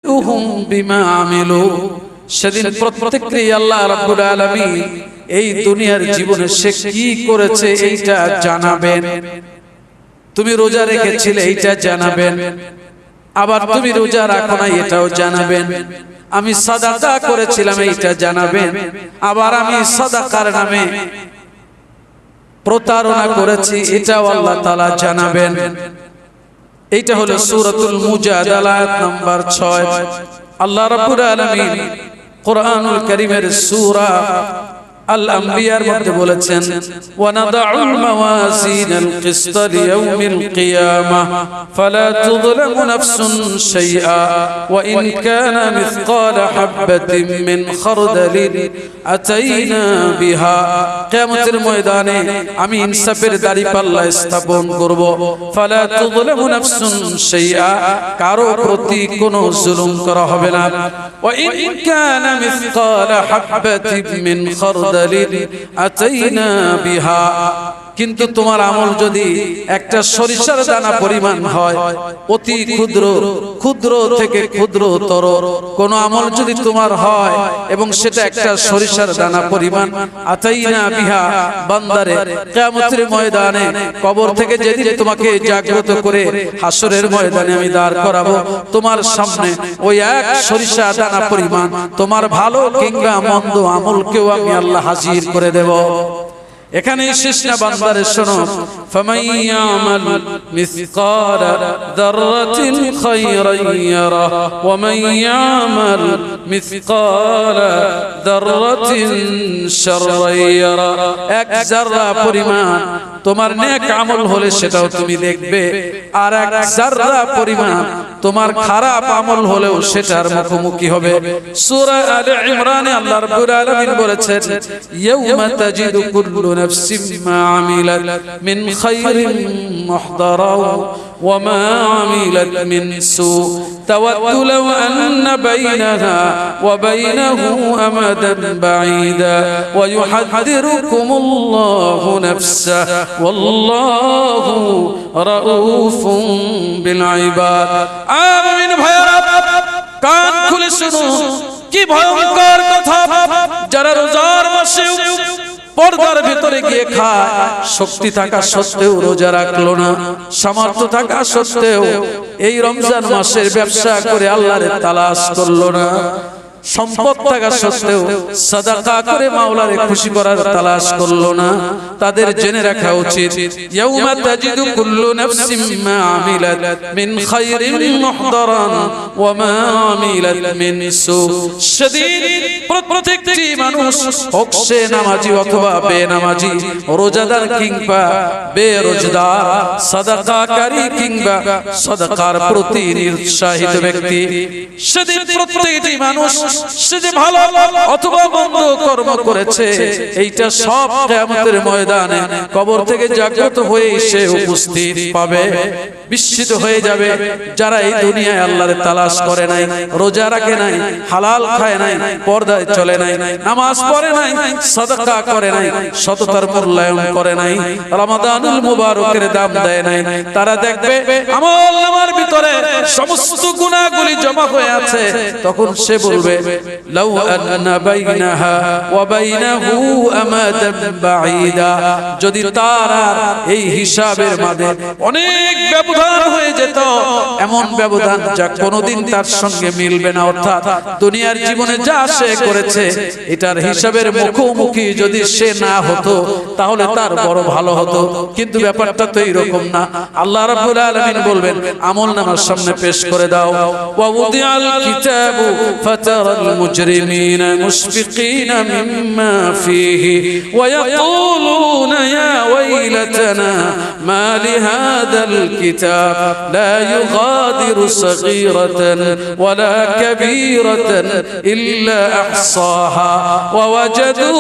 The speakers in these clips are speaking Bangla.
উহুম বিমা আমিলু, সেদিন প্রত্যেককে আল্লাহ রাব্বুল আলামিন এই দুনিয়ার জীবনে সে কি করেছে এইটা জানাবেন। তুমি রোজা রেখেছিলে এইটা জানাবেন, আবার তুমি রোজা রাখো না এটাও জানাবেন। আমি সাদাকা করেছিলাম এইটা জানাবেন, আবার আমি সাদাকার নামে প্রতারণা করেছি এটাও আল্লাহ তাআলা জানাবেন। এইটা হলো সূরাতুল মুজাদালা আয়াত নাম্বার 6। আল্লাহ রাব্বুল আলামিন কোরআনুল কারীমের সূরা আল আম্বিয়ার মধ্যে বলেছেন, ওয়া নাদাউল মাওয়াজিনাল কিসত লিয়াউমিল কিয়ামাহ ফালা তুযলামু নাফসুন শাইআ ওয়া ইন কানা মিসকালা হাববাতিন মিন খারদালিন আতাইনা বিহা। কিয়ামতের ময়দানে আমি ইনসাফের দাঁড়িপাল্লা স্থাপন করব। ফালা তুযলামু নাফসুন শাইআ, কারো প্রতি কোনো জুলুম করা হবে না। ওয়া ইন কানা মিসকালা হাববাতিন মিন খারদালিন আতাইনা বিহা, কিন্তু তোমার আমল যদি একটা সরিষার দানা পরিমাণ হয়, অতি ক্ষুদ্র, ক্ষুদ্র থেকে ক্ষুদ্রতর কোন আমল যদি তোমার হয় এবং সেটা একটা সরিষার দানা পরিমাণ, আতাইনা বিহা, বান্দারে কিয়ামতের ময়দানে কবর থেকে যেদিন তোমাকে জাগ্রত করে হাসরের ময়দানে আমি দাঁড় করাবো, তোমার সামনে ওই এক সরিষা দানা পরিমাণ তোমার ভালো কিংবা মন্দ আমলকেও আমি আল্লাহ হাজির করে দেব। এখানে শেষ না, বান্দারে শোনো, ফামান ইয়ামাল মিসকালা যাররাতিন খায়রান ইয়ারা ওয়া মান ইয়ামাল মিসকালা যাররাতিন শাররান ইয়ারা। এক যাররা পরিমাণ তোমার নেক আমল হলে সেটাও তুমি দেখবে, আর এক যাররা পরিমাণ তোমার খারাপ আমল হলেও সেটার মুখোমুখি হবে। সূরা আলে ইমরানে আল্লাহ রাব্বুল আলামিন বলেছেন, ইয়াউমা তাজিদু কুল্লু নাফসিন মা আমিলাত মিন খায়রিন মুহদারা ওয়া মা আমিলাত মিন সু তাওয়াদ্দু লাও আন্না বাইনাহা ওয়া বাইনাহু আমাদান বাঈদা ওয়া ইউহাদ্দিরুকুমুল্লাহু নাফসাহু ওয়াল্লাহু রাউফুম বিল ইবাদ। আমিন ভাইরা, কান খুলে শুনো, কি ভয়ঙ্কর কথা। যারা রোজার মাসে পর্দার ভিতরে গিয়ে খায়, শক্তি থাকা সত্ত্বেও রোজা রাখলো না, সামর্থ্য থাকা সত্ত্বেও এই রমজান মাসের ব্যবসা করে আল্লাহর তালাশ করলো না, সম্পদ থাকা সত্ত্বেও সাদাকা করে মাওলারে খুশি করার তালাশ করলো না, তাদের জেনে রাখা উচিত, ইয়াউমা তাজিদু কুল্লু নাফসিন মা আমিলাত মিন খায়রিন মুহদারান ওয়া মা আমিলাত মিন সু। সেদিন প্রত্যেকটি মানুষ, হোক সে নামাজি অথবা বেনামাজি, রোজাদার কিংবা বেরোজদার, সাদাকাকারী কিংবা সাদাকার প্রতি নিরুৎসাহিত ব্যক্তি, সেদিন প্রত্যেকটি মানুষ সে যে ভালো অথবা মন্দ কর্ম করেছে এইটা সব কিয়ামতের ময়দানে কবর থেকে জাগ্রত হয়ে সে উপস্থিত পাবে, বিস্মিত হয়ে যাবে। যারা এই দুনিয়ায় আল্লাহর তালাশ করে নাই, রোজা রাখে নাই, হালাল খায় নাই, পর্দায় চলে নাই, নামাজ পড়ে নাই, সাদাকা করে নাই, সততার মূল্যায়ন করে নাই, রমাদানুল মুবারকের দাম দেয় নাই, তারা দেখবে আমলনামার ভিতরে সমস্ত গুনাহগুলি জমা হয়ে আছে। তখন সে বলবে, লাউ আন্না বাইনাহা ওয়া বাইনাহু আমাদান বাঈদা, যদি তার এই হিসাবের মাঝে অনেক ব্যবধান হয়ে যেত, এমন ব্যবধান যা কোনোদিন তার সঙ্গে মিলবে না, অর্থাৎ দুনিয়ার জীবনে যা সে করেছে এটার হিসাবের মুখোমুখি যদি সে না হতো তাহলে তার বড় ভালো হতো। কিন্তু ব্যাপারটা তো এইরকম না। আল্লাহ রাব্বুল আলামিন বলবেন, আমলনামার সামনে পেশ করে দাও। ওয়া উদিআল কিতাবু ফাতারাল মুজরিমিনা মুশফিকিনা মিম্মা ফীহি ওয়া ইয়াকুলুনা ইয়া ওয়াইলাতানা মা লিহাদাল কিতাব লা ইউগাদিরু সগীরাতান ওয়ালা কাবীরাতান ইল্লা আহসাহা ওয়া ওয়াজাদু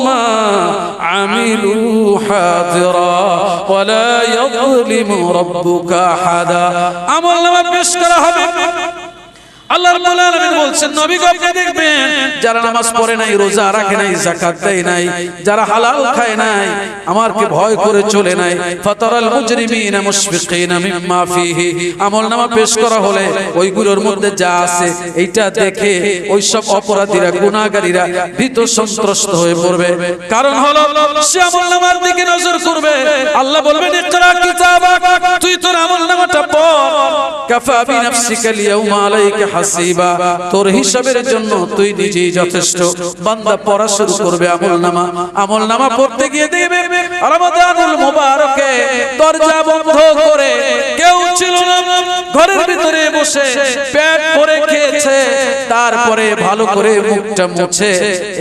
মা আমিলু হাদিরা ওয়ালা ইয়াযলিমু রাব্বুকা আহাদা। আমলনামা পেশ করা হবে, আল্লাহ রাব্বুল আলামিন বলছেন নবী গো আপনি দেখবেন যারা নামাজ পড়ে নাই, রোজা রাখে নাই, যাকাত দেয় নাই, যারা হালাল খায় নাই, আমারকে ভয় করে চলে নাই, ফাতারাল মুজরিমিনা মুশফিকিনা মিম্মা ফিহি, আমলনামা পেশ করা হলে ওইগুলোর মধ্যে যা আছে এইটা দেখে ওই সব অপরাধীরা, গুনাহগারীরা ভীত সন্ত্রস্ত হয়ে পড়বে। কারণ হলো সে আমলনামার দিকে নজর করবে। আল্লাহ বলবেন ইকরা কিতাবাক, তুই তোর আমলনামাটা পড়, কাফা বিনাফসিকা লিয়াউমা আলাইকা হাসিবা, তোর হিসাবের জন্য তুই নিজেই যথেষ্ট। বান্দা পড়া শুরু করবে আমলনামা পড়তে গিয়ে দেখবে রমাদানুল মুবারকে দরজা বন্ধ করে কেউ ছিল না, ঘরের ভিতরে বসে পেট ভরে খেয়েছে, তারপরে ভালো করে মুখটা মুছে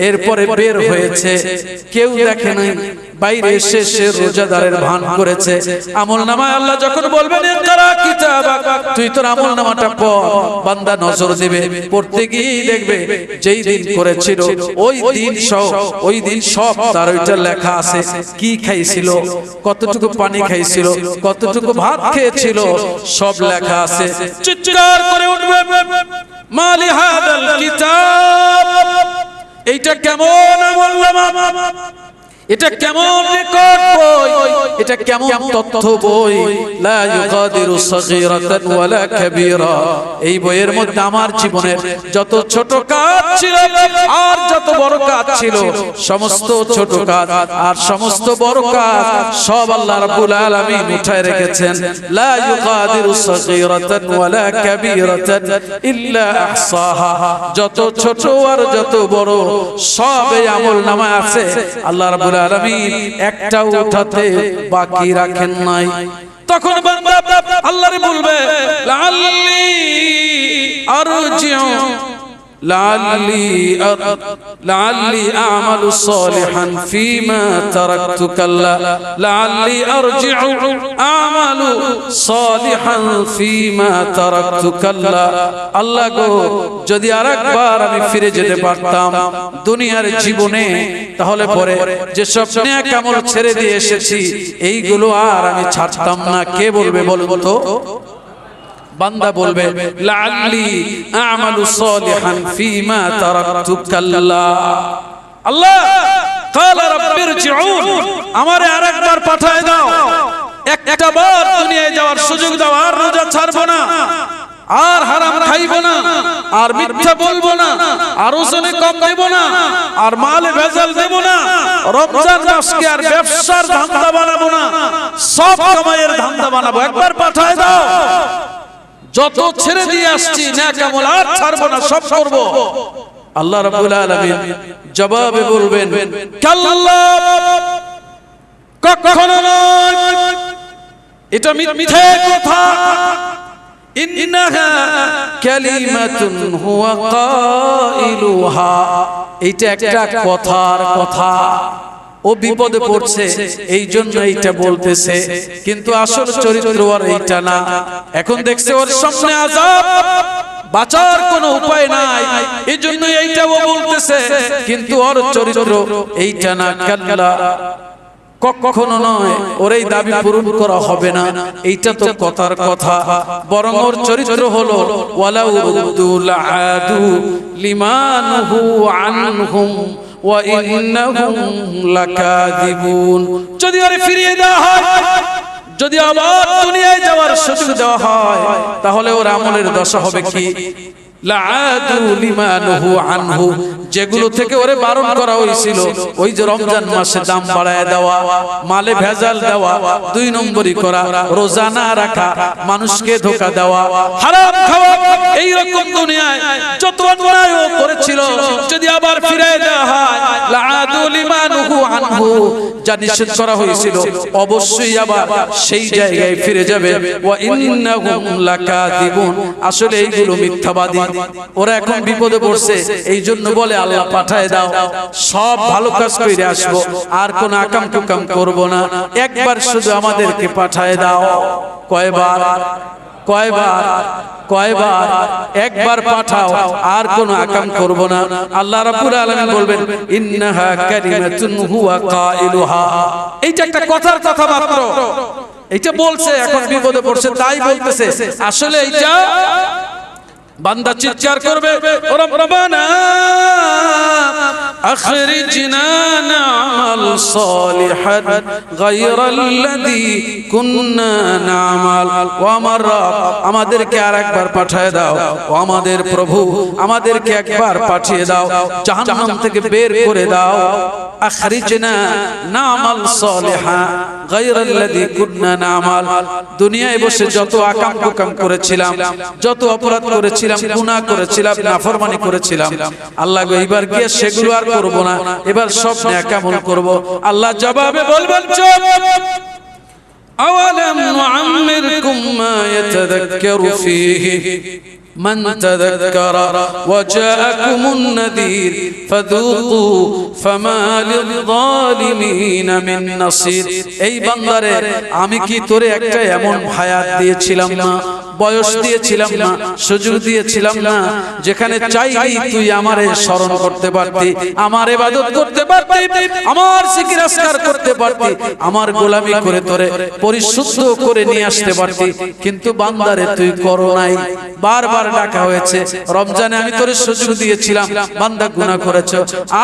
এরপরে বের হয়েছে, কেউ দেখে নাই, বাইরে এসে সে রোজাদারের ভান করেছে। আমলনামায় আল্লাহ যখন বলবেন ইকরা কিতাবাক, তুই তোর আমলনামাটা পড়, বান্দা নজর দেবে, পড়তে গিয়ে দেখবে যেই দিন করেছিল ওই দিন সব তার ওইটা লেখা আছে। কি খাইছিল, কতটুকু পানি খাইছিল, কতটুকু ভাত খেয়েছিল, সব লেখা আছে। চিৎকার করে উঠবে মালি হাদাল কিতাব, এইটা কেমন আমলনামা, এটা কেমন রেকর্ড বই, এটা কেমন তথ্য বই। লা ইউগাদিরু সাগীরাতান ওয়ালা কাবীরা, এই বইয়ের মধ্যে আমার জীবনের যত ছোট কাজ ছিল আর যত বড় কাজ ছিল, সমস্ত ছোট কাজ আর সমস্ত বড় কাজ সব আল্লাহ রাব্বুল আলামিন উঠায় রেখেছেন। লা ইউগাদিরু সাগীরাতান ওয়ালা কাবীরাতান ইল্লা আহসাহা, যত ছোট আর যত বড় সব এই আমলনামায় আছে। আল্লাহ রাব্বুল আলামিন একটাও উঠাতে বাকি রাখেন নাই। তখন বান্দা আল্লাহরে বলবে লাআল্লি আরজিউ লাআল্লি আমালু সালিহান ফীমা তারাকতু কাল্লা লাআল্লি আরজিউ আমালু সালিহান ফীমা তারাকতু কাল্লা। আল্লাহ গো, যদি আরেকবার আমি ফিরে যেতে পারতাম দুনিয়ার জীবনে, তাহলে পরে যে সব নেক আমল ছেড়ে দিয়ে এসেছি এইগুলো আর আমি ছাড়তাম না। কে বলবে বলুন তো? বান্দা বলবে লাআল্লি আমালু সালিহান ফীমা তারাকতু কাল্লা। আল্লাহ ক্বালা রাব্বিরজিউন, আমারে আরেকবার পাঠায় দাও, একটা বার দুনিয়ায় যাওয়ার সুযোগ দাও, আর রোজা ছাড়বো না, আর হারাম খাইবো না, আর মিথ্যা বলবো না, আর ওজনে কম দেব না, আর মালে ভেজাল দেব না, রমজান মাসকে আর ব্যবসার ধান্দা বানাবো না, সব কামাইয়ের ধান্দা বানাবো, একবার পাঠায় দাও। যত ছেড়ে দিয়ে আসছি নেক আমল আর ছাড়বো না, সব করব। আল্লাহ রাব্বুল আলামিন জবাবে বলবেন কাল্লা, কখনো নয়, এটা মিথ্যে কথা। ইন্নাহা কালিমাতুন হুয়া কাইলুহা, এইটা একটা কথার কথা, ও বিপদে পড়ছে এই জন্য এইটা বলতেছে, কিন্তু আসল চরিত্র আর এইটা না। এখন দেখছে ওর সামনে আযাব, বাঁচার কোনো উপায় নাই, এই জন্য এইটা ও বলতেছে, কিন্তু ওর চরিত্র এইটা না। কাল্লা, কখনো নয়, ওর এই দাবি পূরণ করা হবে না, এইটা তো কথার কথা। বরং ওর চরিত্র হলো ওয়ালাউ রুদ্দু লাআদু লিমানহু আনহুম ওয়া ইন্নাহুম লাকাযিবুন। যদি ওরে ফিরিয়ে দেওয়া হয়, যদি আবার দুনিয়ায় যাওয়ার সুযোগ দেওয়া হয়, তাহলে ওর আমলের দশা হবে কি? লাআদু লিমানহু আনহু, যেগুলো থেকে ওরে বারণ করা হয়েছিল, ওই যে রমজান মাসে দাম বাড়ায় দেওয়া, মালে ভেজাল দেওয়া, 2 নম্বরই করা, রোজা না রাখা, মানুষকে ধোঁকা দেওয়া, হারাম খাওয়া, এই রকম দুনিয়ায় যত অন্যায় ও করেছিল, যদি আবার ফিরিয়ে দেওয়া হয়, লাআদু লিমানহু আনহু, যা নিষেধ করা হয়েছিল অবশ্যই আবার সেই জায়গায় ফিরে যাবে। ওয়া ইন্নাহুম লাকাযিবুন, আসলে এইগুলো মিথ্যাবাদী। ওরা এখন বিপদে পড়ছে, এই জন্য বলে আল্লাহ পাঠায় দাও, সব ভালো কাজ করে আসবো, আর কোন আকাম টুকাম করবো না, একবার শুধু আমাদেরকে পাঠায় দাও। কয়বার? কয়বার? কয়বার? একবার পাঠাও, আর কোন আকাম করব না। আল্লাহ রাব্বুল আলামিন বলবেন ইন্নাহা কালিমাতুন হুয়া কাইলুহা, এইটা একটা কথার কথা মাত্র, এইটা বলছে, এখন বিপদে পড়ছে তাই বলতেছে। আসলে এইটা বান্দা চিৎকার করবে রব্বানা আখরিজনা না'মাল সালিহান গায়রাল্লাযী কুননা না'মাল। ও আমার রব, আমাদেরকে আরেকবার পাঠিয়ে দাও। ও আমাদের প্রভু, আমাদেরকে একবার পাঠিয়ে দাও, জাহান্নাম থেকে বের করে দাও। আখরিজনা না'মাল সালিহান গায়রাল্লাযী কুননা না'মাল। দুনিয়ায় বসে যত আকাম কুকাম করেছিলাম, যত অপরাধ করেছিলাম, গুনাহ করেছিলাম, নাফরমানি করেছিলাম, আল্লাহ গো এবার গিয়ে সেগুলো আর করব না, এবার সব নেক আমল করব। আল্লাহ জবাবে বলবেন চুপ। আওয়ালাম নুআম্মিরকুম মা ইয়াতাযাক্কারু ফীহি মান তাযাক্কারা ওয়া জাআকুমুন নাযীর ফাযুকু ফামা লিয-যালিমিনা মিন নাসীর। এই বান্দারে, আমি কি তোরে একটা এমন হায়াত দিয়েছিলাম না, বয়স দিয়েছিলাম না, সুযোগ দিয়েছিলাম না, যেখানে চাইলেই তুই আমারে স্মরণ করতে পারতি, আমার ইবাদত করতে পারতি, আমার জিকির আজকার করতে পারতি, আমার গোলামি করে তোরে পরিশুদ্ধ করে নিয়ে আসতে পারতি, কিন্তু বান্দারে তুই করো নাই। বারবার ডাকা হয়েছে, রমজানে আমি তোরে সুযোগ দিয়েছিলাম, বান্দা গুনাহ করেছ,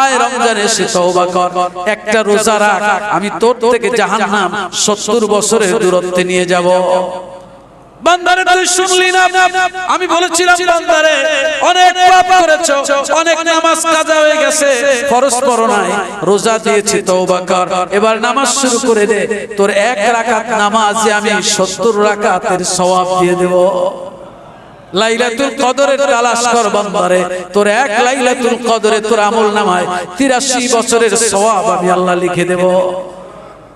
আয় রমজানে এসে তওবা কর, একটা রোজা রাখ, আমি তোর থেকে জাহান্নাম 70 বছরের দূরত্বে নিয়ে যাব। বান্দারে তুই শুনলি না? আমি বলেছিলাম বান্দারে অনেক পাপ করেছো, অনেক নামাজ কাজা হয়ে গেছে, ফরজ পড়ো নাই, রোজা দিয়েছি, তওবা কর, এবার নামাজ শুরু করে দে, তোর এক রাকাত নামাজে আমি 70 রাকাতের সওয়াব দিয়ে দেব। লাইলাতুল কদরের তালাশ কর বান্দারে, তোর এক লাইলাতুল কদরে তোর আমল নামায় 83 বছরের সওয়াব আমি আল্লাহ লিখে দেব।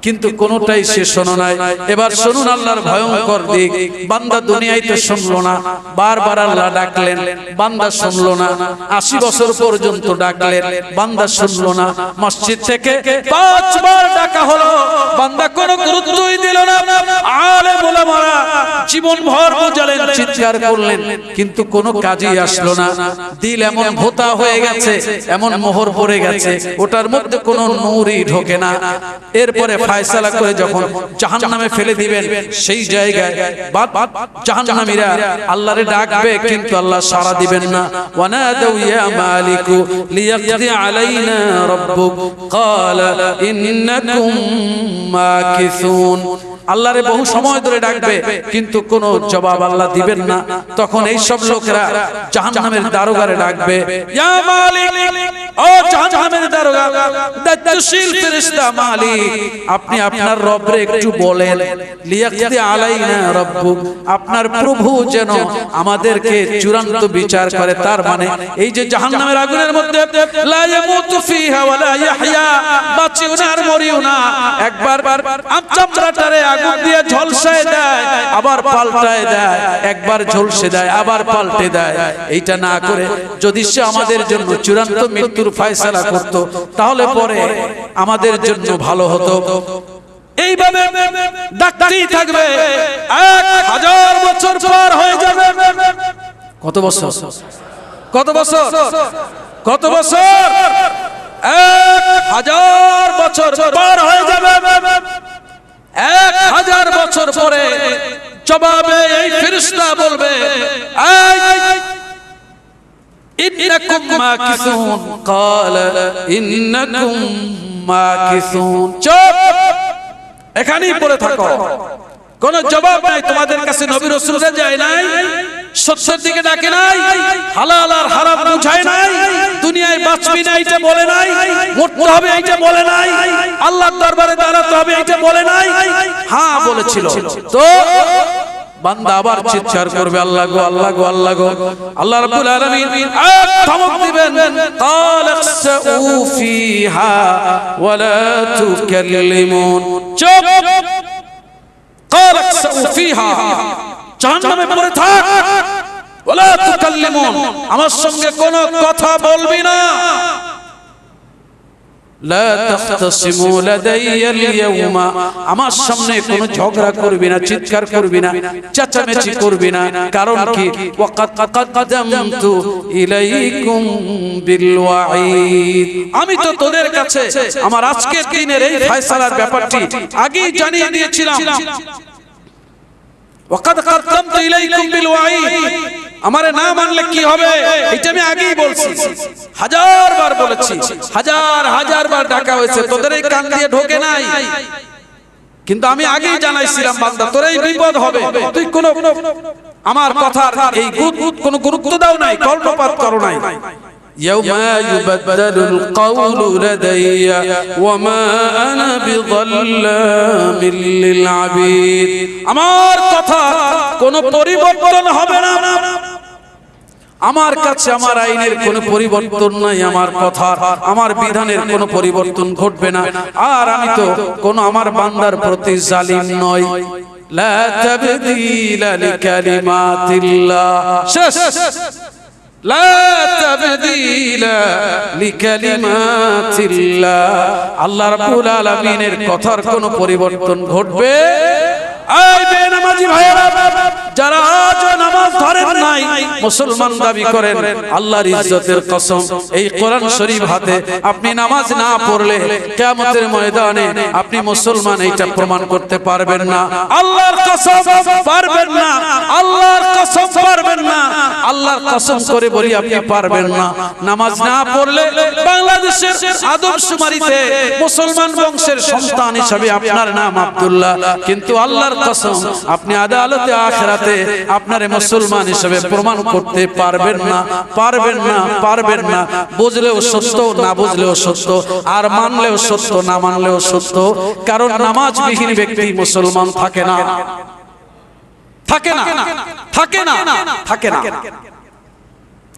কিন্তু কোনটাই সে শোনো নাই। এবার শুনুন আল্লাহর ভয়ঙ্কর দিক। বান্দা দুনিয়ায় তো শুনলো না, বারবার আল্লাহ ডাকলেন, বান্দা শুনলো না, 80 বছর পর্যন্ত ডাকলেন, বান্দা শুনলো না, মসজিদ থেকে 5 বার ডাকা হলো, বান্দা কোনো গুরুত্বই দিল না। আলেম ওলামারা জীবন ভর বোঝালেন, চিৎকার করলেন, কিন্তু কোনো কাজই আসলো না। দিল এমন ভোতা হয়ে গেছে, এমন মোহর পড়ে গেছে, ওটার মধ্যে কোনো নূরই ঢোকে না। এরপরে ফায়সালা করে যখন জাহান্নামে ফেলে দিবেন, সেই জায়গায় জাহান্নামীরা আল্লাহরে ডাকবে, কিন্তু আল্লাহ সাড়া দিবেন না। ওয়ানাদাউ ইয়া মালিকু লিয়াকদি আলাইনা রাব্বুক ক্বালা ইন্নাকুম মাকিসুন। আল্লাহরে বহু সময় ধরে ডাকবে, কিন্তু কোনো জবাব আল্লাহ দিবেন না। তখন এই সব লোকেরা জাহান্নামের দারোগারে ডাকবে, ইয়া মালিক, ও জাহান্নামের দারোগা, দায়িত্বশীল ফেরেশতা মালিক, আপনি আপনার রবরে একটু বলেন, লিয়াকদি আলাইনা রাব্বুক, আপনার প্রভু যেন আমাদেরকে চূড়ান্ত বিচার করে। তার মানে এই যে জাহান্নামের আগুনের মধ্যে লা ইয়ামুতু ফিহা ওয়া লা ইয়াহইয়া, বাঁচিও না আর মরিও না, একবার চামড়াটারে আগুন দিয়ে ঝলসায় দেয়, আবার পাল্টায় দেয়, একবার ঝলসে দেয়, আবার পাল্টে দেয়। এইটা না করে যদি সে আমাদের জন্য চূড়ান্ত মৃত্যুর ফয়সালা করত, তাহলে পরে আমাদের জন্য ভালো হতো। এইভাবে ডাকতেই থাকবে, 1000 বছর পার হয়ে যাবে। কত বছর? কত বছর? কত বছর? 1000 বছর পার হয়ে যাবে। 1000 বছর পরে জবাবে এই ফেরেশতা বলবে, ইন্নাকুম মাকিসুন, ক্বালা ইন্নাকুম মাকিসুন। চুপ, এখানেই পড়ে থাকো, কোন জবাব নাই। তোমাদের কাছে নবী রাসূলরা যায় নাই, সত্যের দিকে ডাকে নাই, হালাল আর হারাম বুঝায় নাই, দুনিয়ায় বাঁচবি না এইটা বলে নাই, মরতে হবে এইটা বলে নাই, আল্লাহর দরবারে দাঁড়াতে হবে এইটা বলে নাই। হ্যাঁ বলেছিল তো। বান্দা আবার চিৎকার করবে, আল্লাহ গো, আল্লাহ গো, আল্লাহ গো। আল্লাহ রাব্বুল আলামিন এক ধমক দিবেন, কালাকসু ফিহা ওয়া লা তুকাল্লিমুন। চুপ, কালাকসু ফিহা, জাহান্নামে পড়ে থাক, ওয়া লা তুকাল্লিমুন, আমার সঙ্গে কোনো কথা বলবি না। লা তাখতাসিমু লাদাইয়া আল-ইয়াওমা, আমার সামনে কোনো ঝগড়া করবি না, চিৎকার করবি না, চেঁচামেচি করবি না। কারণ কি? ওয়াকাদ কাদ্দামতু ইলাইকুম বিল ওয়াঈদ, আমি তো তোদের কাছে আমার আজকের দিনের এই ফয়সালার ব্যাপারটি আগেই জানিয়ে দিয়েছিলাম। ওয়াকাদ কাদ্দামতু ইলাইকুম বিল ওয়াঈদ, আমারে না মানলে কি হবে এটা আমি আগেই বলছি, হাজার বার বলেছি, হাজার বার ডাকা হয়েছে, তোদের এই কান দিয়ে ঢোকে নাই, কিন্তু আমি আগেই জানাইছিলাম বান্দা তোর এই বিপদ হবে, তুই কোন আমার কথার এই কোন গুরুত্ব দাও নাই, কর্ণপাত করো নাই। ইয়াউমা ইউবাদদালুল কাওলু লাদাইয়া ওয়া মা আনা বিযাল্লামিল লিল আবিদ, আমার কথা কোন পরিবর্তন হবে না, আমার কাছে আমার আইনের কোনো পরিবর্তন নাই, আমার কথার আমার বিধানের কোনো পরিবর্তন ঘটবে না, আর আমি তো কোন আমার বান্দার প্রতি জালিম নই। লা তাবদীলা লিকালিমাতিল্লাহ, শেষ, লা তাবদীলা লিকালিমাতিল্লাহ, আল্লাহ রাব্বুল আলামিনের কথার কোনো পরিবর্তন ঘটবে। এই বেনামাজি ভাইরা যারা আজ নামাজ ধরেন নাই, মুসলমান দাবি করেন, আল্লাহর ইজ্জতের কসম এই কোরআন শরীফ হাতে আপনি নামাজ না পড়লে কিয়ামতের ময়দানে আপনি মুসলমান এইটা প্রমাণ করতে পারবেন না, আল্লাহর কসম পারবেন না, আল্লাহর কসম পারবেন না, আল্লাহর কসম করে বলি আপনি পারবেন না। নামাজ না পড়লে বাংলাদেশের আদমশুমারিতে মুসলমান বংশের সন্তান হিসেবে আপনার নাম আব্দুল্লাহ, কিন্তু আল্লাহর কসম আপনি আদালতে আখিরাতে আপনারে মুসলমান হিসেবে প্রমাণ করতে পারবেন না, পারবেন না, পারবেন না। বুঝলেও সত্য, না বুঝলেও সত্য, আর মানলেও সত্য, না মানলেও সত্য, কারণ নামাজবিহীন ব্যক্তি মুসলমান থাকে না, থাকে না, থাকে না, থাকে না।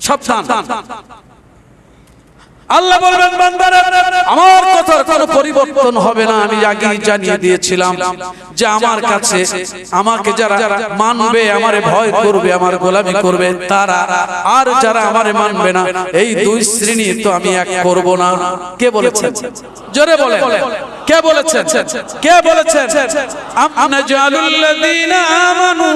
সাবধান, আল্লাহ বলবেন বান্দারা আমার কথার কোনো পরিবর্তন হবে না, আমি আগেই জানিয়ে দিয়েছিলাম যে আমার কাছে আমাকে যারা মানবে, আমারে ভয় করবে, আমার গোলামি করবে তারা, আর যারা আমারে মানবে না এই দুই শ্রেণী তো আমি এক করব না। কে বলেছেন? জোরে বলেন, কে বলেছেন? কে বলেছেন? আমনাজালুল্লাযীনা আমানু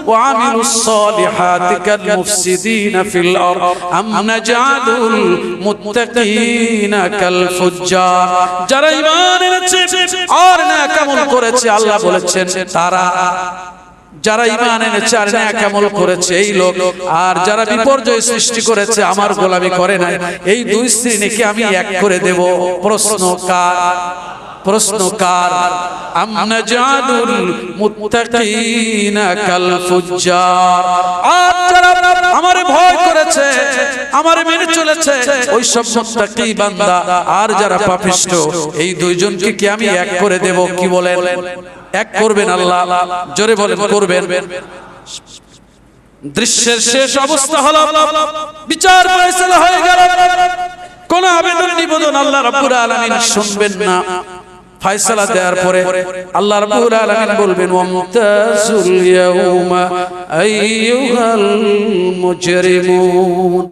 ওয়া আমিলুস সালিহাতি কাল মুফসিদিনা ফিল আরদ আমনাজালুল মুত্তাকিনা কাল ফুজ্জার, যারা ঈমান এনেছে আর নেক আমল করেছে, আল্লাহ বলেছেন তারা, যারা ঈমান এনেছে আর নেক আমল করেছে এই লোক, আর যারা বিপর্যয় সৃষ্টি করেছে আমার গোলামি করে নাই, এই দুই শ্রেণীকে আমি এক করে দেব। প্রশ্ন কার? প্রশ্ন কার? আমনাজালুল মুত্তাকিনা কাল ফুজ্জার, আর যারা আমারে ভয় করেছে, আমারে মেনে চলেছে, ওই সব মুত্তাকি বান্দা, আর যারা পাপিষ্ঠ এই দুইজনকে কি আমি এক করে দেব? কি বলেন? এক করবেন আল্লাহ? জোরে বলেন করবেন। দৃশ্যের শেষ অবস্থা হলো বিচার ফয়সালা হয়ে গেল, কোন আবেদন নিবেদন আল্লাহ রাব্বুল আলামিন শুনবেন না। ফয়সালা দেওয়ার পরে আল্লাহ রাব্বুল আলামিন বলবেন ওয়ামতাজুল ইয়াউমা আইয়ুহাল মুজরিমুন।